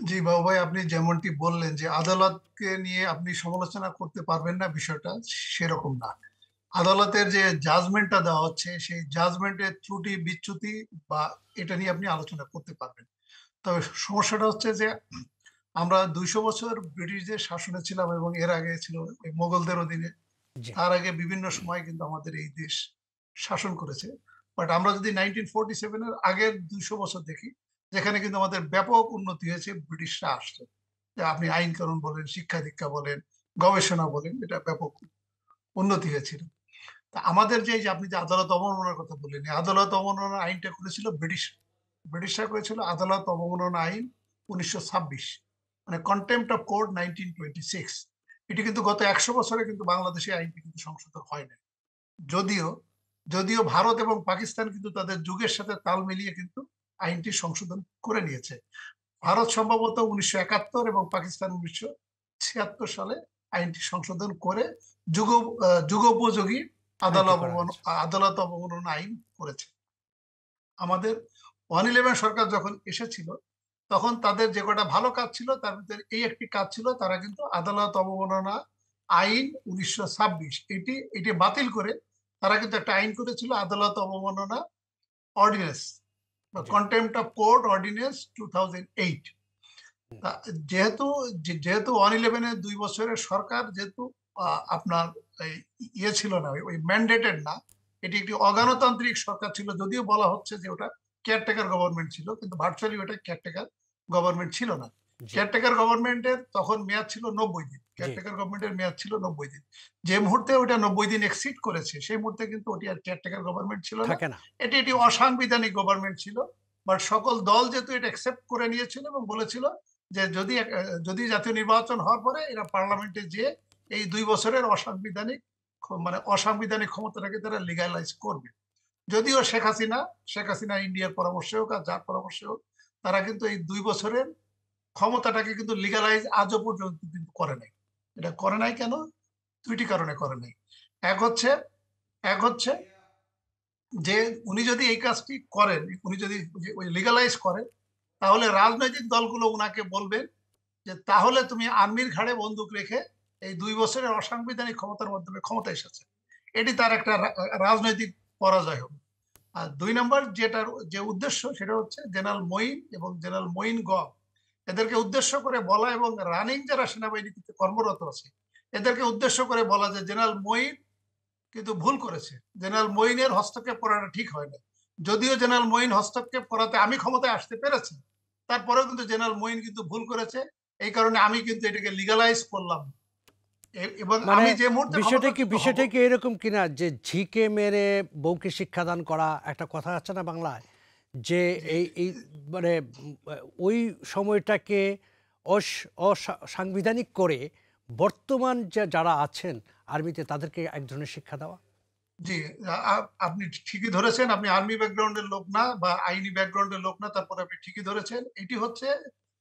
জি বাবু ভাই, আপনি যেমনটি বললেন যে আদালতকে নিয়ে আপনি সমালোচনা করতে পারবেন না, বিষয়টা সেরকম না। আদালতের যে জাজমেন্টটা দেওয়া হচ্ছে সেই জাজমেন্টের ত্রুটি বিচ্যুতি বা এটা নিয়ে আপনি আলোচনা করতে পারবেন। তবে সমস্যাটা হচ্ছে যে আমরা 200 বছর ব্রিটিশদের শাসনে ছিলাম এবং এর আগে ছিল ওই মোগলদের অধীনে। জি, তার আগে বিভিন্ন সময় কিন্তু আমাদের এই দেশ শাসন করেছে। বাট আমরা যদি 1947-এর আগের 200 বছর দেখি, যেখানে কিন্তু আমাদের ব্যাপক উন্নতি হয়েছে ব্রিটিশরা আসলে। যে আপনি আইন কানুন বলেন, শিক্ষা দীক্ষা বলেন, গবেষণা বলেন, এটা ব্যাপক উন্নতি হয়েছিল। তা আমাদের যে এই যে আপনি যে আদালত অবমাননার কথা বললেন, এই আদালত অবমাননা আইনটা করেছিল ব্রিটিশরা করেছিল আদালত অবমাননা আইন 1926, মানে কন্টেম্পট অফ কোর্ট 1926। এটি কিন্তু গত 100 বছরে কিন্তু বাংলাদেশে আইনটি কিন্তু সংশোধন হয় না। যদিও যদিও ভারত এবং পাকিস্তান কিন্তু তাদের যুগের সাথে তাল মিলিয়ে কিন্তু আইনটি সংশোধন করে নিয়েছে। ভারত সম্ভবত 1971 এবং পাকিস্তান 1976 সালে আইনটি সংশোধন করে যুগ যুগোপযোগী আইনটি করা হয়েছে। আদালত অবমাননা আইন করেছে। আমাদের 111 সরকার যখন এসেছিল তখন তাদের যে কটা ভালো কাজ ছিল তার ভিতরে এই একটি কাজ ছিল, তারা কিন্তু আদালত অবমাননা আইন 1926 এটি বাতিল করে তারা কিন্তু একটা আইন করেছিল আদালত অবমাননা অর্ডিন্যান্স বা জি, কন্টেম্পট অফ কোর্ট অর্ডিন্যান্স 2008। হুম, তা যেহেতু যেহেতু 111-এর 2 বছরের সরকার যেহেতু আপনার এই ইয়ে ছিল না, ওই ম্যান্ডেটেড না, এটি একটি অগণতান্ত্রিক সরকার ছিল। যদিও বলা হচ্ছে যে ওটা কেয়ারটেকার গভর্নমেন্ট ছিল, কিন্তু ভার্চুয়ালি ওটা কেয়ারটেকার গভর্নমেন্ট ছিল না। জি, কেয়ারটেকার গভর্নমেন্টের তখন মেয়াদ ছিল 90 দিন। জি, কেয়ারটেকার গভর্নমেন্টের মেয়াদ ছিল 90 দিন। যে মুহূর্তে ওটা 90 দিন এক্সিড করেছে সেই মুহূর্তে কিন্তু ওটি আর কেয়ারটেকার গভর্নমেন্ট ছিল না, থাকে না। এটি একটি জি, অসাংবিধানিক গভর্নমেন্ট ছিল। বাট সকল দল যেহেতু এটা অ্যাকসেপ্ট করে নিয়েছিল এবং বলেছিল যে যদি জাতীয় নির্বাচন হওয়ার পরে এরা পার্লামেন্টে যে এই 2 বছরের মানে অসাংবিধানিক ক্ষমতাটাকে তারা লিগালাইজ করবে। যদিও শেখ হাসিনা ইন্ডিয়ার পরামর্শে হোক আর যার পরামর্শে হোক, তারা কিন্তু এই 2 বছরের ক্ষমতাটাকে কিন্তু লিগালাইজ আজও পর্যন্ত কিন্তু করে নাই। এটা করে নাই কেন? দুইটি কারণে করে নাই। এক হচ্ছে এক হচ্ছে যে উনি যদি এই কাজটি করেন, উনি যদি ওই লিগালাইজ করেন, তাহলে রাজনৈতিক দলগুলো উনাকে বলবেন যে তাহলে তুমি আর্মির ঘাড়ে বন্দুক রেখে এই 2 বছরের অসাংবিধানিক ক্ষমতার মাধ্যমে ক্ষমতা এসেছে। এটি তার একটা রাজনৈতিক পরাজয় হবে। আর 2 নম্বর যেটার যে উদ্দেশ্য সেটা হচ্ছে জেনারেল মঈন এবং জেনারেল মঈন গভ, এদেরকে উদ্দেশ্য করে বলা এবং রানিং যারা সেনাবাহিনীতে কর্মরত আছে এদেরকে উদ্দেশ্য করে বলা যে জেনারেল মঈন কিন্তু ভুল করেছে, জেনারেল মঈনের হস্তক্ষেপ করাটা ঠিক হয় না। যদিও জেনারেল মঈন হস্তক্ষেপ করাতে আমি ক্ষমতায় আসতে পেরেছি, তারপরেও কিন্তু জেনারেল মঈন কিন্তু ভুল করেছে। এই কারণে আমি কিন্তু এটাকে লিগালাইজ করলাম এবং মানে আমি যে মুহূর্তে ক্ষমতাচ্যুত হব। বিষয়টা কি এরকম কিনা যে ঝিকে মেরে বউকে শিক্ষাদান করা, একটা কথা আছে না বাংলায়, যে জি, এই মানে ওই সময়টাকে অসাংবিধানিক করে বর্তমান যারা আছেন আর্মিতে তাদেরকে এক ধরনের শিক্ষা দেওয়া। জি, আপনি ঠিকই ধরেছেন। আপনি আর্মি ব্যাকগ্রাউন্ডের লোক না বা আইনি ব্যাকগ্রাউন্ডের লোক না, তারপরে আপনি ঠিকই ধরেছেন। এটি হচ্ছে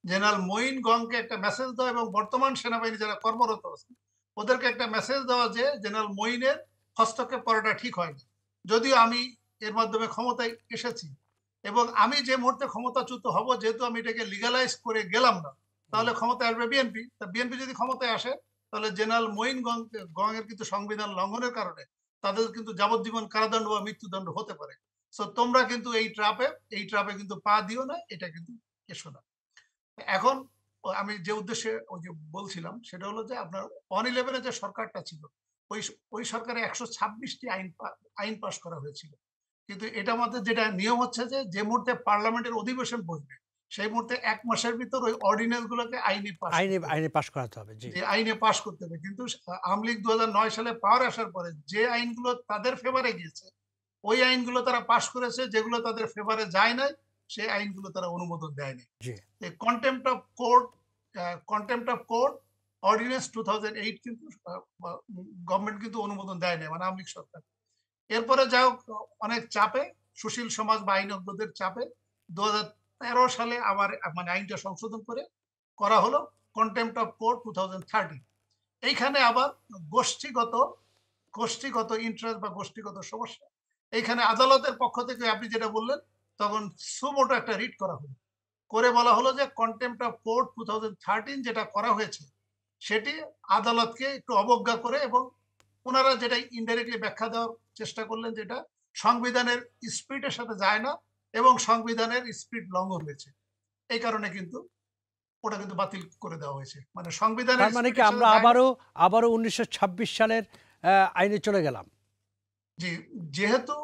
জেনারেল মঈন গংকে একটা মেসেজ দেওয়া এবং বর্তমান সেনাবাহিনী যারা কর্মরত আছে ওদেরকে একটা মেসেজ দেওয়া যে জেনারেল মঈনের হস্তক্ষেপ করাটা ঠিক হয়নি। যদিও আমি এর মাধ্যমে ক্ষমতায় এসেছি এবং আমি যে মুহূর্তে ক্ষমতাচ্যুত হব, যেহেতু আমি এটাকে লিগালাইজ করে গেলাম না, তাহলে ক্ষমতায় আসবে বিএনপি। তা বিএনপি যদি ক্ষমতায় আসে তাহলে জেনারেল মঈন গং এর কিন্তু সংবিধান লঙ্ঘনের কারণে তাদের কিন্তু যাবজ্জীবন কারাদণ্ড বা মৃত্যুদণ্ড হতে পারে। সো তোমরা কিন্তু এই ট্রাপে কিন্তু পা দিও না, এটা কিন্তু এসো না। এখন আমি যে উদ্দেশ্যে ওই যে বলছিলাম সেটা হলো যে আপনার 111 যে সরকারটা ছিল, ওই সরকারে 126টি আইন পাস করা হয়েছিল। কিন্তু এটা মধ্যে যেটা নিয়ম হচ্ছে যে মুহূর্তে পার্লামেন্টের অধিবেশন বসবে সেই মুহূর্তে 1 মাসের ভিতর ওই অর্ডিন্যান্স গুলোকে আইনে পাস আইনে করতে হবে, আইনে পাশ করাতে হবে। জি, যে আইনে পাস করতে হবে। কিন্তু আওয়ামী লীগ 2009 সালে পাওয়ার আসার পরে যে আইনগুলো তাদের ফেভারে গিয়েছে ওই আইনগুলো তারা পাস করেছে, যেগুলো তাদের ফেভারে যায় নাই সেই আইনগুলো তারা অনুমোদন দেয় নাই। জি। Contempt of court, contempt of court ordinance 2008 কিন্তু গভর্নমেন্ট কিন্তু অনুমোদন দেয় নাই, মানে আওয়ামী লীগ সরকার। এরপরে যাই হোক, অনেক চাপে, সুশীল সমাজ বা আইনজ্ঞদের চাপে 2013 সালে আবার মানে আইনটা সংশোধন করে করা হলো কন্টেম্পট অফ কোর্ট 2013। এইখানে আবার গোষ্ঠীগত গোষ্ঠীগত ইন্টারেস্ট বা গোষ্ঠীগত সমস্যা, এইখানে আদালতের পক্ষ থেকে আপনি যেটা বললেন তখন সুমোটো একটা রিট করা হলো, করে বলা হলো যে কন্টেম্পট অফ কোর্ট 2013 যেটা করা হয়েছে সেটি আদালতকে একটু অবজ্ঞা করে, এবং ওনারা যেটা ইনডাইরেক্টলি ব্যাখ্যা দেওয়ার চেষ্টা করলেন যেটা সংবিধানের স্পিরিটের সাথে যায় না এবং সংবিধানের স্পিরিট লঙ্ঘন হয়েছে, এই কারণে কিন্তু ওটা কিন্তু বাতিল করে দেওয়া হয়েছে। মানে সংবিধানের তার মানে কি স্পিরিটের সাথে আমরা যায় না। আবারও 1926 সালের আইনে চলে গেলাম? জি, যেহেতু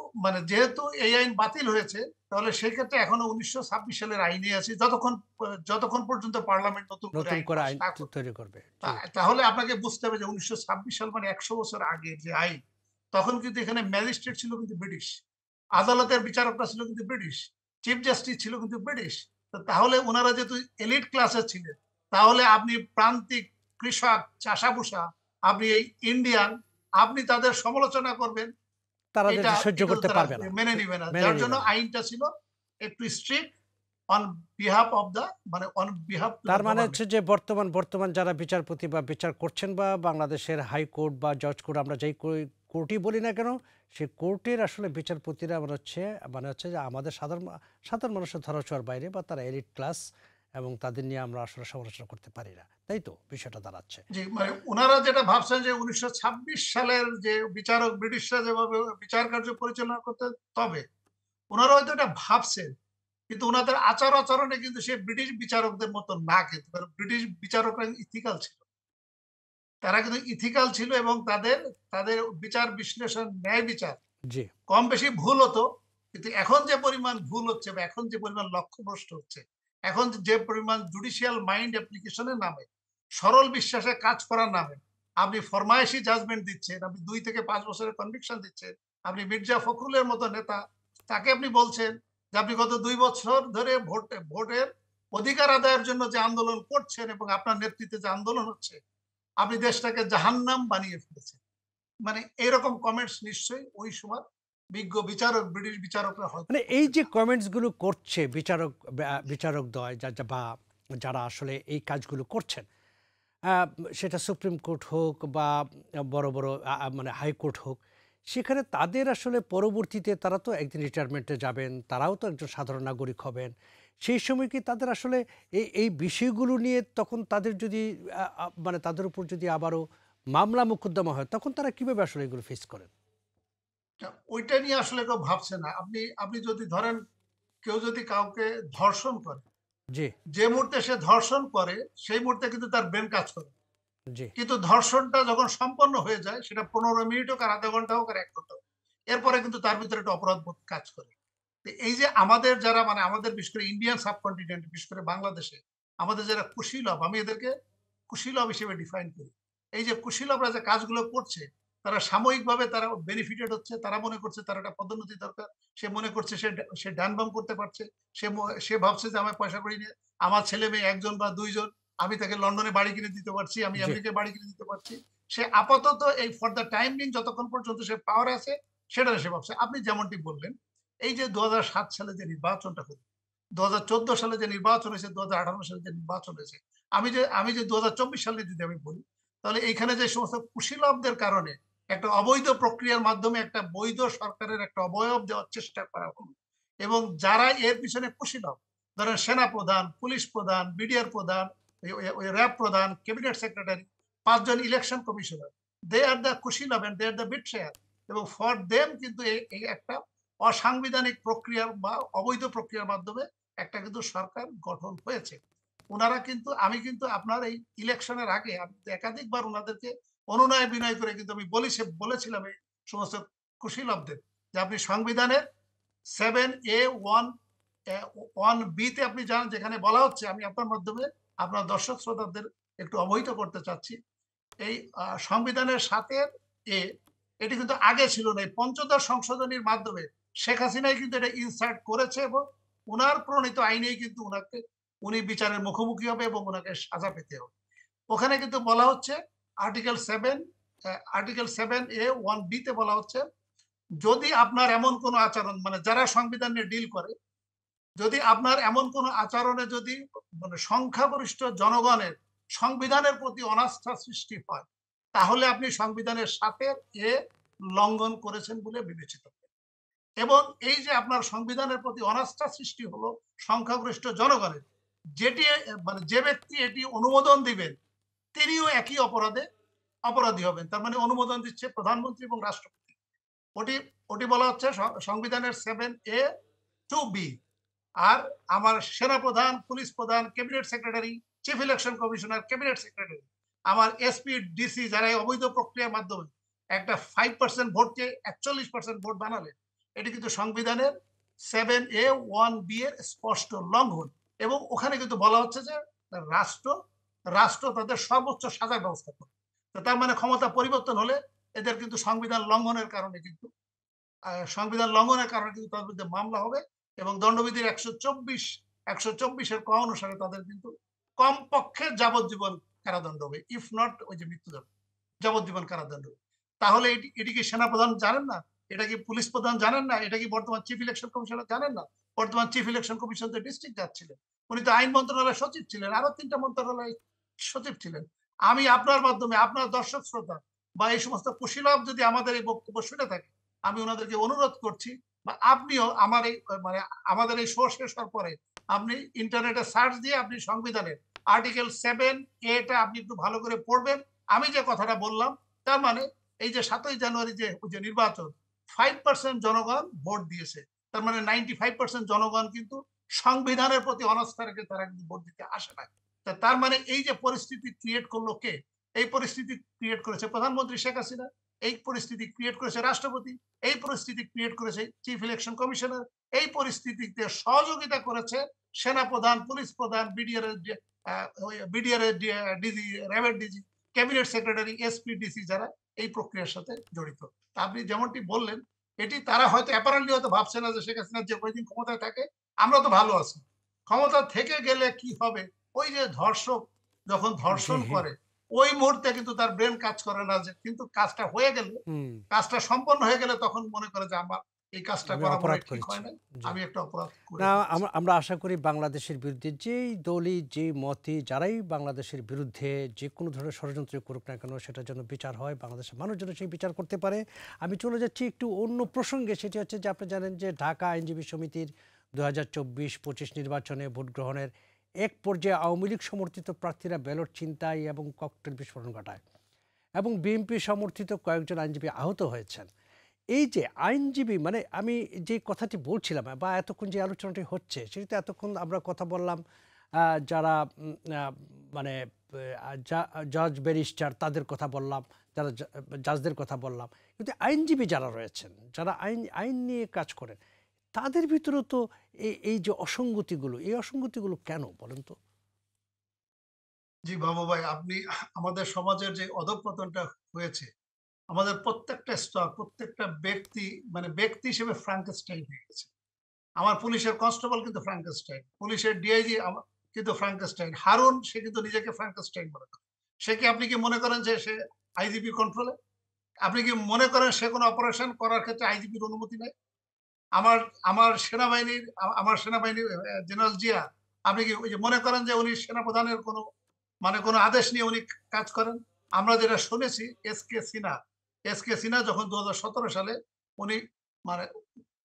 যেহেতু এই আইন বাতিল হয়েছে তাহলে সেক্ষেত্রে এখনো 1926 সালের আইনে আছে, যতক্ষণ পর্যন্ত পার্লামেন্ট নতুন করে নতুন আইন করে পাস আইন না করবে। তৈরি করবে। জি, তাহলে আপনাকে বুঝতে হবে যে 1926 সাল মানে 100 বছর আগে যে আইন, তখন কিন্তু এখানে ম্যাজিস্ট্রেট ছিল কিন্তু ব্রিটিশ, আদালতের বিচারকরা ছিল কিন্তু ব্রিটিশ, চিফ জাস্টিস ছিল কিন্তু ব্রিটিশ। তো তাহলে ওনারা যেহেতু এলিট ক্লাসের ছিলেন, তাহলে আপনি প্রান্তিক কৃষক চাষাভুষা, আপনি এই ইন্ডিয়ান, আপনি তাদের সমালোচনা করবেন, তারা এটা সহ্য এটা তো করতে তারা পারবে না, মেনে নিবে না। মেনে যার জন্য নেবে না। আইনটা ছিল একটু strict on behalf of the, মানে অন বিহাফ টু দা তার মানে হচ্ছে গভর্নমেন্ট। যে বর্তমান যারা বিচারপতি বা বিচার করছেন বা বাংলাদেশের হাইকোর্ট বা জজ কোর্ট, আমরা যেই কোর্টই বলি না কেন, সে কোর্টের আসলে বিচারপতিরা মানে হচ্ছে যে আমাদের সাধারণ মানুষের ধরাছোঁয়ার বাইরে, বা তারা এলিট ক্লাস, এবং তাদের নিয়ে আমরা আসলে সমালোচনা করতে পারি না, তাই তো বিষয়টা দাঁড়াচ্ছে। জি, মানে ওনারা যেটা ভাবছেন যে 1926 সালের যে বিচারক ব্রিটিশরা যেভাবে বিচার কার্য পরিচালনা করতে, তবে ওনারা হয়তো এটা ভাবছেন, কিন্তু ওনাদের আচার আচরণে কিন্তু সে ব্রিটিশ বিচারকদের মতো না। কিন্তু কারণ ব্রিটিশ বিচারকরা ইথিক্যাল ছিল, তারা কিন্তু ইথিক্যাল ছিল, এবং তাদের তাদের বিচার বিশ্লেষণ, ন্যায় বিচার জি, কম বেশি ভুল হতো। কিন্তু এখন যে পরিমাণ ভুল হচ্ছে বা এখন যে পরিমাণ লক্ষ্যভ্রষ্ট হচ্ছে, এখন যে পরিমাণ জুডিশিয়াল মাইন্ড অ্যাপ্লিকেশনের নামে, সরল বিশ্বাসে কাজ করার নামে আপনি ফরমায়েশি জাজমেন্ট দিচ্ছেন, আপনি 2 থেকে 5 বছরের কনভিকশন দিচ্ছেন, আপনি মির্জা ফখরুলের মতো নেতা, তাকে আপনি বলছেন যে আপনি গত 2 বছর ধরে ভোটের অধিকার আদায়ের জন্য যে আন্দোলন করছেন এবং আপনার নেতৃত্বে যে আন্দোলন হচ্ছে, আপনি দেশটাকে জাহান্নাম বানিয়ে ফেলেছেন। মানে এরকম কমেন্টস নিশ্চয়ই ওই সময় বিজ্ঞ বিচারক, ব্রিটিশ বিচারকরা হয়তো মানে এই যে করতেন। কমেন্টসগুলো করছে বিচারকদ্বয়, বা যারা আসলে এই কাজগুলো করছেন, আহ, সেটা সুপ্রিম কোর্ট হোক বা বড় বড় মানে হাইকোর্ট হোক, সেখানে তাদের আসলে পরবর্তীতে তারা তো একদিন রিটায়ারমেন্টে যাবেন, তারাও তো একজন সাধারণ নাগরিক হবেন। সেই সময় কি তাদের আসলে এই বিষয়গুলো নিয়ে তখন তাদের যদি মানে তাদের উপর যদি আবারও মামলা মোকদ্দমা হয়, তখন তারা কিভাবে আসলে এগুলো ফেস করেন? ওইটা নিয়ে আসলে কেউ ভাবছে না। আপনি আপনি যদি ধরেন কেউ যদি কাউকে ধর্ষণ করে, জি, যে মুহূর্তে সে ধর্ষণ করে সেই মুহূর্তে কিন্তু তার ব্রেন কাজ করে। জি, কিন্তু ধর্ষণটা যখন সম্পন্ন হয়ে যায়, সেটা 15 মিনিট হোক আর আধা ঘন্টা হোক আর 1 ঘন্টা হোক, এরপরে কিন্তু তার ভিতরে একটা অপরাধ বোধ কাজ করে। তো এই যে আমাদের যারা আমাদের বিশেষ করে ইন্ডিয়ান সাবকন্টিনেন্ট, বিশেষ করে বাংলাদেশে আমাদের যারা কুশীলব, আমি এদেরকে কুশীলব হিসেবে ডিফাইন করি। এই যে কুশীলবরা যে কাজগুলো করছে, তারা সাময়িকভাবে তারা বেনিফিটেড হচ্ছে, তারা মনে করছে তার একটা পদোন্নতি দরকার, সে মনে করছে সে ডান বাম করতে পারছে, সে ভাবছে যে আমার পয়সা করি নিয়ে আমার ছেলে মেয়ে 1 জন বা 2 জন, আমি তাকে লন্ডনে বাড়ি কিনে দিতে পারছি, আমি জি। আমেরিকায় বাড়ি কিনে দিতে পারছি। সে আপাতত এই ফর দ্য টাইম বিং যতক্ষণ পর্যন্ত সে পাওয়ার আছে সেটা সে ভাবছে। আপনি যেমনটি বললেন, এই যে 2007 সালে যে নির্বাচনটা হলো, 2014 সালে যে নির্বাচন হয়েছে, 2018 সালে যে নির্বাচন হয়েছে, আমি যে 2024 সালে যদি আমি বলি, তাহলে এইখানে যে সমস্ত কুশীলবদের কারণে একটা অবৈধ প্রক্রিয়ার মাধ্যমে একটা বৈধ সরকারের একটা অবয়ব দেওয়ার চেষ্টা করা হলো, এবং যারা এর পিছনে কুশীলব, ধরেন সেনা প্রধান, পুলিশ প্রধান, বিডিআর প্রধান, ওই র্যাব প্রধান, ক্যাবিনেট সেক্রেটারি, 5 জন election commissioner, they are the কুশীলভ and they are the betrayer, এবং ফর দেম কিন্তু এই একটা অসাংবিধানিক প্রক্রিয়া বা অবৈধ প্রক্রিয়ার মাধ্যমে একটা কিন্তু সরকার গঠন হয়েছে। ওনারা কিন্তু, আমি কিন্তু আপনার এই ইলেকশনের আগে আমি একাধিকবার ওনাদেরকে অনুনয় বিনয় করে কিন্তু আমি বলেছিলাম এই সমস্ত কুশীলবদের যে আপনি সংবিধানের 7A1 1B-তে আপনি জানেন যেখানে বলা হচ্ছে, আমি আপনার মাধ্যমে আপনার দর্শক শ্রোতাদের একটু অবহিত করতে চাচ্ছি, এই সংবিধানের 7-এ এটি কিন্তু আগে ছিল না, এই পঞ্চদশ সংশোধনীর মাধ্যমে শেখ হাসিনাই কিন্তু এটা ইনসার্ট করেছে এবং উনার প্রণীত আইনেই কিন্তু উনি বিচারের মুখোমুখি হবে এবং ওনাকে সাজা পেতে হবে। ওখানে কিন্তু বলা হচ্ছে আর্টিকেল 7A1B-তে বলা হচ্ছে, যদি আপনার এমন কোনো আচরণ, মানে যারা সংবিধান নিয়ে ডিল করে, যদি আপনার এমন কোনো আচরণে যদি মানে সংখ্যাগরিষ্ঠ জনগণের সংবিধানের প্রতি অনাস্থা সৃষ্টি হয়, তাহলে আপনি সংবিধানের 7-এ লঙ্ঘন করেছেন বলে বিবেচিত হবে। এবং এই যে আপনার সংবিধানের প্রতি অনাস্থা সৃষ্টি হলো সংখ্যাগরিষ্ঠ জনগণের, যেটি মানে যে ব্যক্তি এটি অনুমোদন দিবেন তিনিও একই অপরাধী হবেন। তার মানে অনুমোদন দিচ্ছে প্রধানমন্ত্রী এবং রাষ্ট্রপতি। ওটি বলা হচ্ছে সংবিধানের 7A2B। আর আমার সেনাপ্রধান, পুলিশ প্রধান, cabinet secretary, chief election commissioner, cabinet secretary, আমার এসপি, ডিসি যারা অবৈধ প্রক্রিয়ার মাধ্যমে একটা 5% ভোটকে 41% ভোট বানালে, এটি কিন্তু সংবিধানের 7A1B এর স্পষ্ট লঙ্ঘন। এবং ওখানে কিন্তু বলা হচ্ছে যে রাষ্ট্র তাদের সর্বোচ্চ সাজার ব্যবস্থা করে। তো তার মানে ক্ষমতা পরিবর্তন হলে এদের কিন্তু সংবিধান লঙ্ঘনের কারণে কিন্তু তাদের বিরুদ্ধে মামলা হবে এবং দণ্ডবিধির 124-এর ক অনুসারে তাদের কিন্তু কমপক্ষে যাবজ্জীবন কারাদণ্ড হবে, ইফ নট ওই যে মৃত্যুদণ্ড, যাবজ্জীবন কারাদণ্ড। তাহলে এটি কি সেনাপ্রধান জানেন না? এটা কি পুলিশ প্রধান জানেন না? এটা কি বর্তমান চিফ ইলেকশন কমিশনার জানেন না? বর্তমান চিফ ইলেকশন কমিশন তো ডিস্ট্রিক্ট জাজ ছিলেন, উনি তো আইন মন্ত্রণালয়ের সচিব ছিলেন, আরো 3টা মন্ত্রণালয় সচিব ছিলেন। আমি আপনার মাধ্যমে আপনার দর্শক শ্রোতা বা এই সমস্ত কুশীলব যদি আমাদের এই বক্তব্য শুনে থাকে, আমি ওনাদেরকে অনুরোধ করছি, বা আপনিও আমার এই মানে আমাদের এই শো শেষ হওয়ার পরে আপনি ইন্টারনেটে সার্চ দিয়ে আপনি সংবিধানের আর্টিকেল 7A-টা আপনি একটু ভালো করে পড়বেন। আমি যে কথাটা বললাম, তার মানে এই যে 7ই জানুয়ারি যে নির্বাচন, 5% জনগণ ভোট দিয়েছে, তার মানে 95% জনগণ কিন্তু সংবিধানের প্রতি অনাস্থা রেখে তারা কিন্তু ভোট দিতে আসে না। তার মানে এই যে পরিস্থিতি ক্রিয়েট করলো কে? এই পরিস্থিতি ক্রিয়েট করেছে প্রধানমন্ত্রী শেখ হাসিনা, এই পরিস্থিতি ক্রিয়েট করেছে রাষ্ট্রপতি, এই পরিস্থিতি ক্রিয়েট করেছে চিফ ইলেকশন কমিশনার, এই পরিস্থিতিতে সহযোগিতা করেছে সেনাপ্রধান, পুলিশ প্রধান, বিডিআর ডিজি, র্যাবের DG, cabinet secretary, SP, DC যারা এই প্রক্রিয়ার সাথে জড়িত। আপনি যেমনটি বললেন, এটি তারা হয়তো অ্যাপারেন্টলি হয়তো ভাবছে না যে শেখ হাসিনা যে কয়েকদিন ক্ষমতায় থাকে আমরা তো ভালো আছি, ক্ষমতা থেকে গেলে কি হবে, ওই যে ধর্ষক যখন ধর্ষণ করে ওই মুহূর্তে কিন্তু তার ব্রেন কাজ করে না, যে কিন্তু কাজটা হয়ে গেলে, কাজটা সম্পন্ন হয়ে গেলে তখন মনে করে যে আমার এই কাজটা করা অপরাধ ঠিক হয় না, আমি একটা অপরাধ করে না। আমরা আশা করি বাংলাদেশের বিরুদ্ধে যেই দলই, যেই মতই, যারাই বাংলাদেশের বিরুদ্ধে যে কোনো ধরনের ষড়যন্ত্র করুক না কেন, সেটার জন্য বিচার হয়, বাংলাদেশের মানুষ যেন সেই বিচার করতে পারে। আমি চলে যাচ্ছি একটু অন্য প্রসঙ্গে, সেটি হচ্ছে যে আপনি জানেন যে ঢাকা আইনজীবী সমিতির 2024-25 নির্বাচনে ভোট গ্রহণের এক পর্যায়ে আওয়ামী লীগ সমর্থিত প্রার্থীরা ব্যালট ছিনতাই এবং ককটেল বিস্ফোরণ ঘটায় এবং বিএনপি সমর্থিত কয়েকজন আইনজীবী আহত হয়েছেন। এই যে আইনজীবী, মানে আমি যে কথাটি বলছিলাম বা এতক্ষণ যে আলোচনাটি হচ্ছে, সেটিতে এতক্ষণ আমরা কথা বললাম যারা মানে জজ ব্যারিস্টার তাদের কথা বললাম, যারা জাজদের কথা বললাম, কিন্তু আইনজীবী যারা রয়েছেন, যারা আইন নিয়ে কাজ করেন, তাদের ভিতরেও তো এই যে এই অসঙ্গতিগুলো কেন বলেন তো? জি বাবু ভাই, আপনি আমাদের সমাজের যে অধঃপতনটা হয়েছে, আমাদের প্রত্যেকটা স্তর, প্রত্যেকটা ব্যক্তি মানে ব্যক্তি হিসেবে ফ্রাঙ্কেনস্টাইন হয়ে গেছে। আমার পুলিশের কনস্টেবল কিন্তু ফ্রাঙ্কেনস্টাইন, পুলিশের ডিআইজি কিন্তু ফ্রাঙ্কেনস্টাইন, হারুন সে কিন্তু নিজেকে ফ্রাঙ্কেনস্টাইন মনে করে। আপনি কি মনে করেন যে সে আইজিপি কন্ট্রোলে? আপনি কি মনে করেন সে কোনো অপারেশন করার ক্ষেত্রে আইজিপির অনুমতি নেই? আমার আমার সেনাবাহিনীর জেনারেল জিয়া, আপনি কি ওই যে মনে করেন যে উনি সেনাপ্রধানের কোনো আদেশ নিয়ে উনি কাজ করেন? আমরা যেটা শুনেছি, এস কে সিনহা যখন 2017 সালে উনি মানে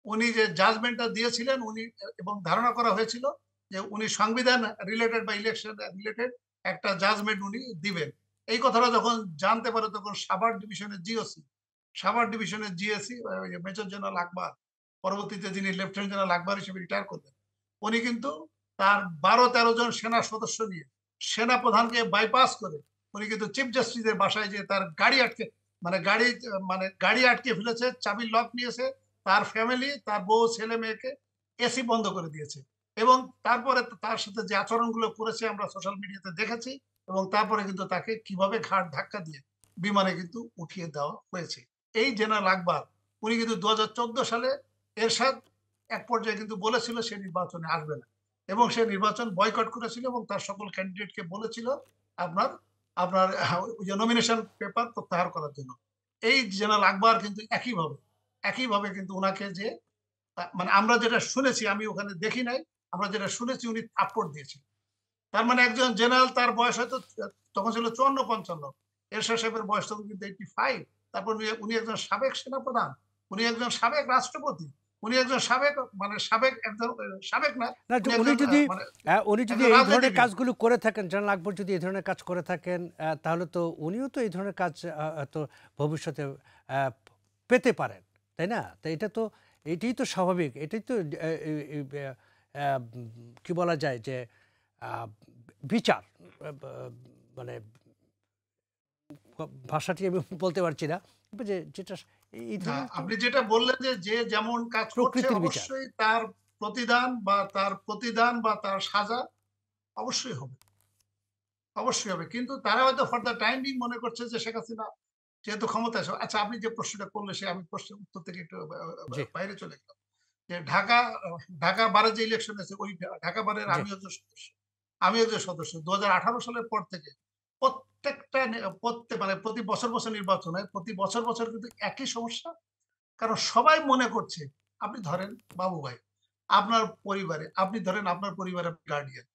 উনি যে জাজমেন্টটা দিয়েছিলেন, উনি এবং ধারণা করা হয়েছিল যে উনি সংবিধান রিলেটেড বা ইলেকশন রিলেটেড একটা জাজমেন্ট উনি দিবেন, এই কথাটা যখন জানতে পারে তখন সাভার ডিভিশনের জিওসি মেজর জেনারেল আকবর, পরবর্তীতে যিনি লেফটেন্যান্ট জেনারেল আকবর হিসেবে রিটায়ার করলেন, উনি কিন্তু তার 12-13 জন সেনা সদস্য নিয়ে সেনা প্রধানকে বাইপাস করে উনি কিন্তু চিফ জাস্টিসের বাসায় যে তার গাড়ি আটকে ফেলেছে, চাবির লক নিয়েছে, তার ফ্যামিলি, তার বউ, ছেলে মেয়েকে এসি বন্ধ করে দিয়েছে। এবং তারপরে তার সাথে যে আচরণগুলো করেছে আমরা সোশ্যাল মিডিয়াতে দেখেছি, এবং তারপরে কিন্তু তাকে কিভাবে ঘাট ধাক্কা দিয়ে বিমানে কিন্তু উঠিয়ে দেওয়া হয়েছে। এই জেনারেল আকবর উনি কিন্তু 2014 সালে এরশাদ এক পর্যায়ে কিন্তু বলেছিল সে নির্বাচনে আসবে না, এবং সে নির্বাচন বয়কট করেছিল এবং তার সকল ক্যান্ডিডেটকে বলেছিল আপনার আপনার নমিনেশন পেপার প্রত্যাহার করার জন্য। এই জেনারেল আকবর কিন্তু একইভাবে কিন্তু উনাকে যে মানে আমরা যেটা শুনেছি, আমি ওখানে দেখি নাই, আমরা যেটা শুনেছি উনি থাপ্পড় দিয়েছিল। তার মানে একজন জেনারেল, তার বয়স হয়তো তখন ছিল 54-55, এরশাদ সাহেবের বয়স তখন কিন্তু 85। তারপর উনি একজন সাবেক সেনাপ্রধান, উনি একজন সাবেক রাষ্ট্রপতি, উনি একজন সাবেক না, না, উনি উনি একজন যদি মানে উনি যদি একজন এই ধরনের রাজনীতিবিদ। কাজগুলো করে থাকেন, জেনারেল আকবর যদি এই ধরনের কাজ করে থাকেন, তাহলে তো উনিও তো এই ধরনের কাজ তো ভবিষ্যতে পেতে পারেন, তাই না? তো এটাই তো স্বাভাবিক, এটাই তো কি বলা যায় যে আহ, বিচার, মানে ভাষাটি আমি বলতে পারছি না, যে যেটা এই না, ধরনের তো আপনি যেটা বললেন যে যে যেমন কাজ করছে প্রকৃতির বিচার। অবশ্যই তার প্রতিদান বা তার সাজা অবশ্যই হবে, অবশ্যই হবে। কিন্তু তারা হয়তো ফর দ্য টাইম বিং মনে করছে যে শেখ হাসিনা যেহেতু ক্ষমতায় আছে। আচ্ছা, আপনি যে প্রশ্নটা করলে আমি প্রশ্নের উত্তর থেকে একটু জি, বাইরে চলে গেলাম। যে ঢাকা বারে যে ইলেকশন আছে, ওই ঢাকা বারের জি। আমি একজন সদস্য 2018 সালের পর থেকে প্রত্যেকটা মানে প্রতি বছর নির্বাচন হয়, প্রতি বছর কিন্তু একই সমস্যা। কারণ সবাই মনে করছে, আপনি ধরেন বাবু ভাই, আপনার পরিবারের গার্ডিয়ান,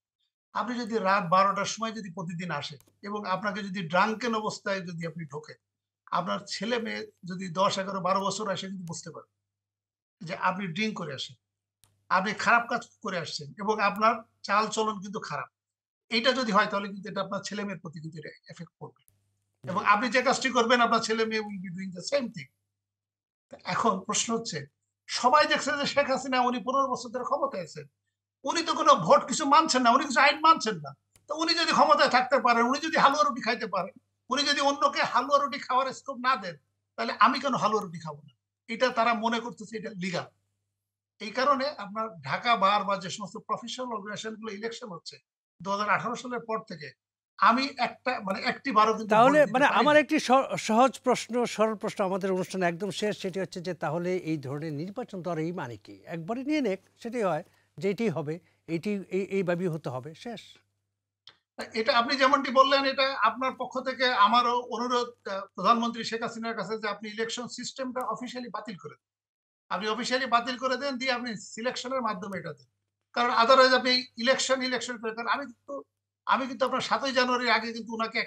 আপনি যদি রাত 12টার সময় যদি প্রতিদিন আসে এবং আপনাকে যদি ড্রাঙ্কেন অবস্থায় যদি আপনি ঢোকেন, আপনার ছেলে মেয়ে যদি 10, 11, 12 বছর আসে কিন্তু বুঝতে পারে যে আপনি ড্রিঙ্ক করে আসেন, আপনি খারাপ কাজ করে আসছেন এবং আপনার চাল চলন কিন্তু খারাপ। এইটা যদি হয় তাহলে কিন্তু এটা আপনার ছেলে মেয়ের প্রতি কিন্তু এটা এফেক্ট করবে, এবং আপনি যে কাজটি করবেন আপনার ছেলে মেয়ে will be doing the same thing. এখন প্রশ্ন হচ্ছে, সবাই দেখছে যে শেখ হাসিনা উনি 15 বছর ধরে ক্ষমতায় আছেন, উনি তো কোনো ভোট কিছু মানছেন না, উনি কিছু আইন মানছেন না। তো উনি যদি ক্ষমতায় থাকতে পারেন, উনি যদি হালুয়া রুটি খাইতে পারেন, উনি যদি অন্যকে হালুয়া রুটি খাওয়ার স্কোপ না দেন, তাহলে আমি কেন হালুয়া রুটি খাবো না? এটা তারা মনে করতেছে এটা লিগাল। এই কারণে আপনার ঢাকা বার বা যে সমস্ত প্রফেশনাল অর্গানাইজেশন গুলো ইলেকশন হচ্ছে 2018 সালের পর থেকে, আমি একটি বারও কিন্তু ভোট তাহলে দিতে মানে পারি আমার না। একটি সহজ প্রশ্ন, সরল প্রশ্ন, আমাদের অনুষ্ঠান একদম শেষ, সেটি হচ্ছে যে তাহলে এই ধরনের নির্বাচন তো আর এই মানে কি একবারে নিয়ে নেক, সেটাই হয় যে এটাই হবে, এইটি এইভাবেই হতে হবে, শেষ। এটা আপনি যেমনটি বললেন, এটা আপনার পক্ষ থেকে আমারও অনুরোধ প্রধানমন্ত্রী শেখ হাসিনার কাছে যে আপনি ইলেকশন সিস্টেমটা অফিসিয়ালি বাতিল করে দেন। আপনি অফিসিয়ালি বাতিল করে দেন, দিয়ে আপনি সিলেকশনের মাধ্যমে এটা দেন। কারণ আদারওয়াইজ আপনি ইলেকশন করে, কারণ আমি কিন্তু আপনার 7ই জানুয়ারির আগে কিন্তু উনাকে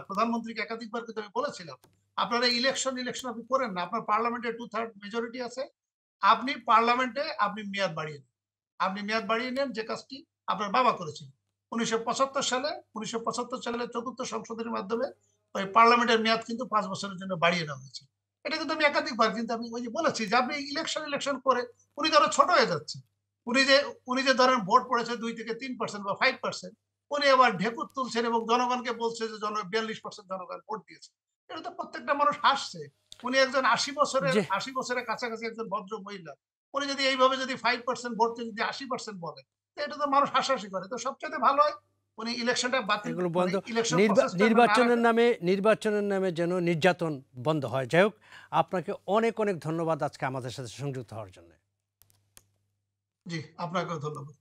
প্রধানমন্ত্রীকে একাধিকবার কিন্তু আমি বলেছিলাম, আপনারা ইলেকশন আপনি করেন না, আপনার পার্লামেন্টে 2/3 মেজরিটি আছে, আপনি পার্লামেন্টে আপনি মেয়াদ বাড়িয়ে নেন, যে কাজটি আপনার বাবা করেছিল 1975 সালে 4র্থ সংশোধনীর মাধ্যমে ওই পার্লামেন্টের মেয়াদ কিন্তু 5 বছরের জন্য বাড়িয়ে নেওয়া হয়েছে। এটা কিন্তু আমি একাধিকবার কিন্তু আমি ওই যে বলেছি যে আপনি ইলেকশন করে উনি ধরো ছোট হয়ে যাচ্ছে, উনি যে উনি যে ধরেন ভোট পড়েছে 2 থেকে 3% বা 5%, উনি আবার ঢেকুর তুলছেন এবং জনগণকে বলছে যে 42% জনগণ ভোট দিয়েছে। এটা তো প্রত্যেকটা মানুষ হাসছে। উনি একজন যে 80 বছরের কাছাকাছি একজন ভদ্র মহিলা, উনি যদি এইভাবে যদি 5% ভোটকে যদি 80% বলে, তো এটা তো মানুষ হাসাহাসি করে। তো সবচেয়ে ভালো হয় উনি ইলেকশনটা বাতিল, এগুলো মানে বন্ধ, ইলেকশন প্রসেসটা না রাখে। নির্বাচনের নামে যেন নির্যাতন বন্ধ হয়। যাই হোক, আপনাকে অনেক অনেক ধন্যবাদ আজকে আমাদের সাথে সংযুক্ত হওয়ার জন্য। জি, আপনাকেও ধন্যবাদ।